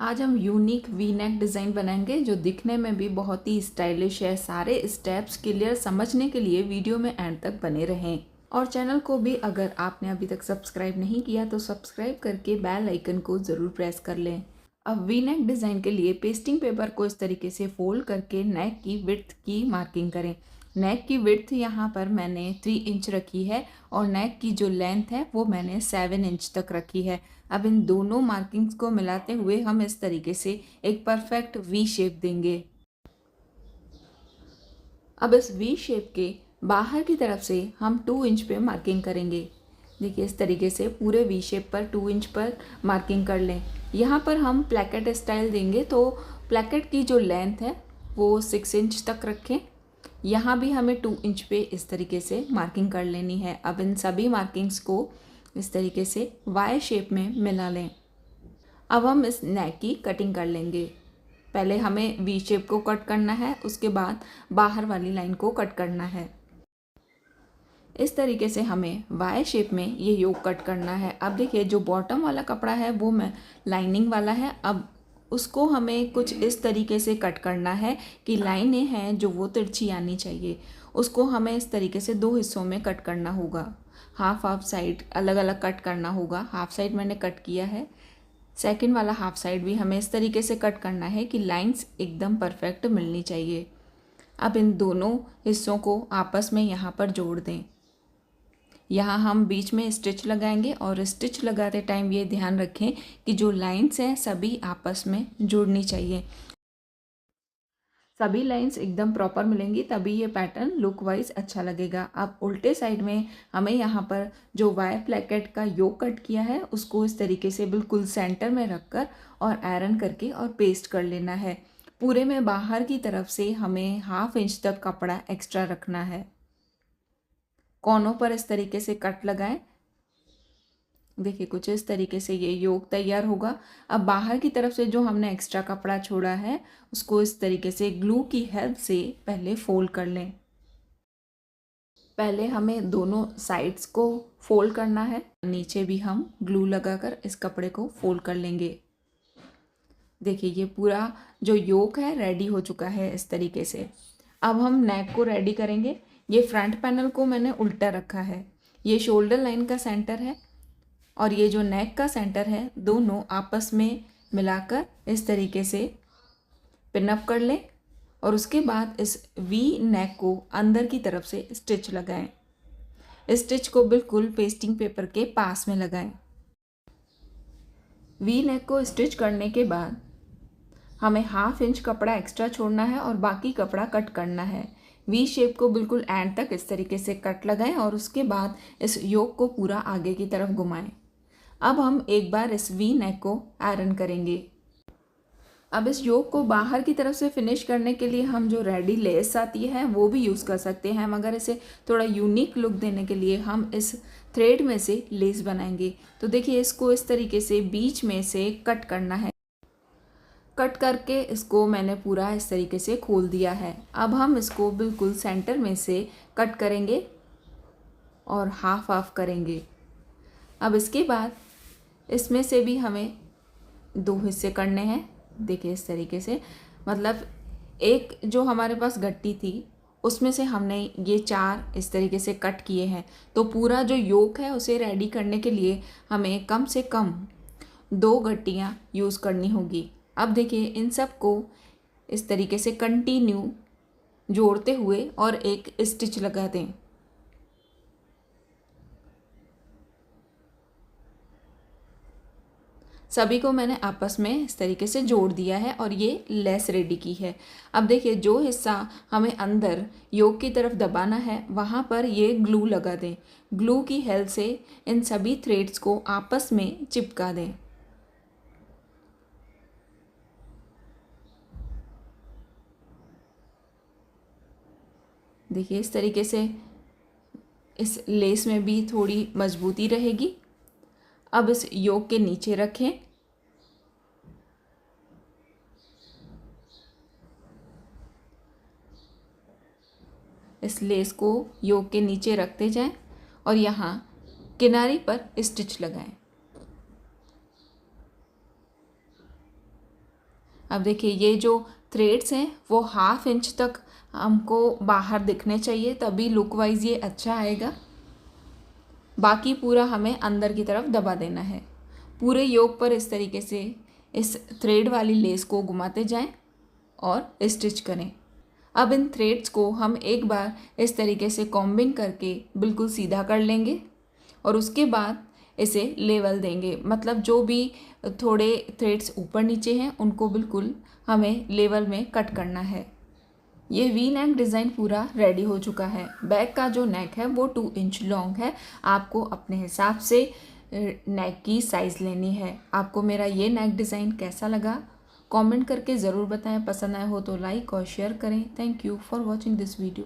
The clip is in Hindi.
आज हम यूनिक वी नेक डिज़ाइन बनाएंगे जो दिखने में भी बहुत ही स्टाइलिश है। सारे स्टेप्स क्लियर समझने के लिए वीडियो में एंड तक बने रहें। और चैनल को भी अगर आपने अभी तक सब्सक्राइब नहीं किया तो सब्सक्राइब करके बेल आइकन को ज़रूर प्रेस कर लें। अब वी नेक डिज़ाइन के लिए पेस्टिंग पेपर को इस तरीके से फोल्ड करके नेक की विड्थ की मार्किंग करें। नेक की विड्थ यहाँ पर मैंने 3 इंच रखी है और नेक की जो लेंथ है वो मैंने 7 इंच तक रखी है। अब इन दोनों मार्किंग्स को मिलाते हुए हम इस तरीके से एक परफेक्ट वी शेप देंगे। अब इस वी शेप के बाहर की तरफ से हम 2 इंच पे मार्किंग करेंगे। देखिए इस तरीके से पूरे वी शेप पर 2 इंच पर मार्किंग कर लें। यहाँ पर हम प्लैकेट स्टाइल देंगे तो प्लैकेट की जो लेंथ है वो 6 इंच तक रखें। यहाँ भी हमें 2 इंच पे इस तरीके से मार्किंग कर लेनी है। अब इन सभी मार्किंग्स को इस तरीके से वाई शेप में मिला लें। अब हम इस नेक की कटिंग कर लेंगे। पहले हमें वी शेप को कट करना है, उसके बाद बाहर वाली लाइन को कट करना है। इस तरीके से हमें वाई शेप में ये योक कट करना है। अब देखिए जो बॉटम वाला कपड़ा है वो मैं लाइनिंग वाला है। अब उसको हमें कुछ इस तरीके से कट करना है कि लाइनें हैं जो वो तिरछी आनी चाहिए। उसको हमें इस तरीके से 2 हिस्सों में कट करना होगा। हाफ हाफ साइड अलग अलग कट करना होगा। हाफ साइड मैंने कट किया है, सेकंड वाला हाफ साइड भी हमें इस तरीके से कट करना है कि लाइंस एकदम परफेक्ट मिलनी चाहिए। अब इन दोनों हिस्सों को आपस में यहाँ पर जोड़ दें। यहाँ हम बीच में स्टिच लगाएंगे और स्टिच लगाते टाइम ये ध्यान रखें कि जो लाइंस हैं सभी आपस में जुड़नी चाहिए। सभी लाइंस एकदम प्रॉपर मिलेंगी तभी ये पैटर्न लुक वाइज अच्छा लगेगा। अब उल्टे साइड में हमें यहाँ पर जो वाई प्लैकेट का योक कट किया है उसको इस तरीके से बिल्कुल सेंटर में रखकर और आयरन करके और पेस्ट कर लेना है। पूरे में बाहर की तरफ से हमें ½ इंच तक कपड़ा एक्स्ट्रा रखना है। कोनों पर इस तरीके से कट लगाएं। देखिए कुछ इस तरीके से ये योक तैयार होगा। अब बाहर की तरफ से जो हमने एक्स्ट्रा कपड़ा छोड़ा है उसको इस तरीके से ग्लू की हेल्प से पहले फोल्ड कर लें। पहले हमें दोनों साइड्स को फोल्ड करना है, नीचे भी हम ग्लू लगाकर इस कपड़े को फोल्ड कर लेंगे। देखिए ये पूरा जो योक है रेडी हो चुका है इस तरीके से। अब हम नेक को रेडी करेंगे। ये फ्रंट पैनल को मैंने उल्टा रखा है। ये शोल्डर लाइन का सेंटर है और ये जो नेक का सेंटर है दोनों आपस में मिलाकर इस तरीके से पिन अप कर लें और उसके बाद इस वी नेक को अंदर की तरफ से स्टिच लगाएं। स्टिच को बिल्कुल पेस्टिंग पेपर के पास में लगाएं। वी नेक को स्टिच करने के बाद हमें ½ इंच कपड़ा एक्स्ट्रा छोड़ना है और बाकी कपड़ा कट करना है। वी शेप को बिल्कुल एंड तक इस तरीके से कट लगाएं और उसके बाद इस योक को पूरा आगे की तरफ घुमाएं। अब हम एक बार इस वी नेक को आयरन करेंगे। अब इस योक को बाहर की तरफ से फिनिश करने के लिए हम जो रेडी लेस आती है वो भी यूज़ कर सकते हैं, मगर इसे थोड़ा यूनिक लुक देने के लिए हम इस थ्रेड में से लेस बनाएंगे। तो देखिए इसको इस तरीके से बीच में से कट करना है। कट करके इसको मैंने पूरा इस तरीके से खोल दिया है। अब हम इसको बिल्कुल सेंटर में से कट करेंगे और हाफ हाफ करेंगे। अब इसके बाद इसमें से भी हमें 2 हिस्से करने हैं। देखिए इस तरीके से, मतलब एक जो हमारे पास गट्टी थी उसमें से हमने ये 4 इस तरीके से कट किए हैं। तो पूरा जो योक है उसे रेडी करने के लिए हमें कम से कम 2 गट्टियाँ यूज़ करनी होगी। अब देखिए इन सब को इस तरीके से कंटिन्यू जोड़ते हुए और एक स्टिच लगा दें। सभी को मैंने आपस में इस तरीके से जोड़ दिया है और ये लेस रेडी की है। अब देखिए जो हिस्सा हमें अंदर योक की तरफ दबाना है वहाँ पर ये ग्लू लगा दें। ग्लू की हेल्प से इन सभी थ्रेड्स को आपस में चिपका दें। देखिए इस तरीके से इस लेस में भी थोड़ी मजबूती रहेगी। अब इस योक के नीचे रखें। इस लेस को योक के नीचे रखते जाएं और यहाँ किनारे पर स्टिच लगाएं। अब देखिए ये जो थ्रेड्स हैं वो 1/2 इंच तक हमको बाहर दिखने चाहिए, तभी लुक वाइज ये अच्छा आएगा। बाकी पूरा हमें अंदर की तरफ दबा देना है। पूरे योक पर इस तरीके से इस थ्रेड वाली लेस को घुमाते जाएं और स्टिच करें। अब इन थ्रेड्स को हम एक बार इस तरीके से कॉम्बिंग करके बिल्कुल सीधा कर लेंगे और उसके बाद इसे लेवल देंगे, मतलब जो भी थोड़े थ्रेड्स ऊपर नीचे हैं उनको बिल्कुल हमें लेवल में कट करना है। ये वी नेक डिज़ाइन पूरा रेडी हो चुका है। बैक का जो नेक है वो 2 इंच लॉन्ग है। आपको अपने हिसाब से नेक की साइज़ लेनी है। आपको मेरा ये नेक डिज़ाइन कैसा लगा कमेंट करके ज़रूर बताएं। पसंद आए हो तो लाइक और शेयर करें। Thank you for watching this video.